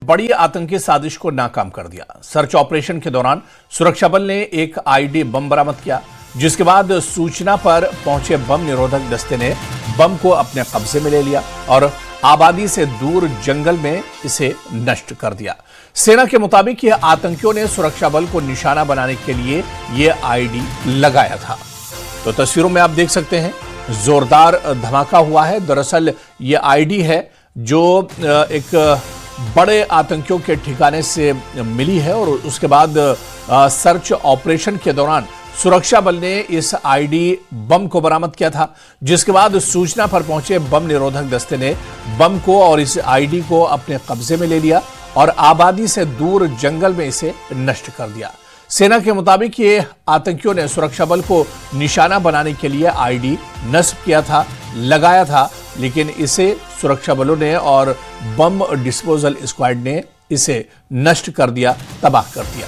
बड़ी आतंकी साजिश को नाकाम कर दिया। सर्च ऑपरेशन के दौरान सुरक्षा बल ने एक आईडी बम बरामद किया, जिसके बाद सूचना पर पहुंचे बम निरोधक दस्ते ने बम को अपने कब्जे में ले लिया और आबादी से दूर जंगल में इसे नष्ट कर दिया। सेना के मुताबिक यह आतंकियों ने सुरक्षा बल को निशाना बनाने के लिए यह आईडी लगाया था। तो तस्वीरों में आप देख सकते हैं जोरदार धमाका हुआ है। दरअसल यह आईडी है जो एक बड़े आतंकियों के ठिकाने से मिली है और उसके बाद सर्च ऑपरेशन के दौरान सुरक्षा बल ने इस आईडी बम को बरामद किया था, जिसके बाद सूचना पर पहुंचे बम निरोधक दस्ते ने बम को और इस आईडी को अपने कब्जे में ले लिया और आबादी से दूर जंगल में इसे नष्ट कर दिया। सेना के मुताबिक ये आतंकियों ने सुरक्षा बल को निशाना बनाने के लिए आईडी नस्ब किया था, लगाया था, लेकिन इसे सुरक्षा बलों ने और बम डिस्पोजल स्क्वाड ने इसे नष्ट कर दिया, तबाह कर दिया।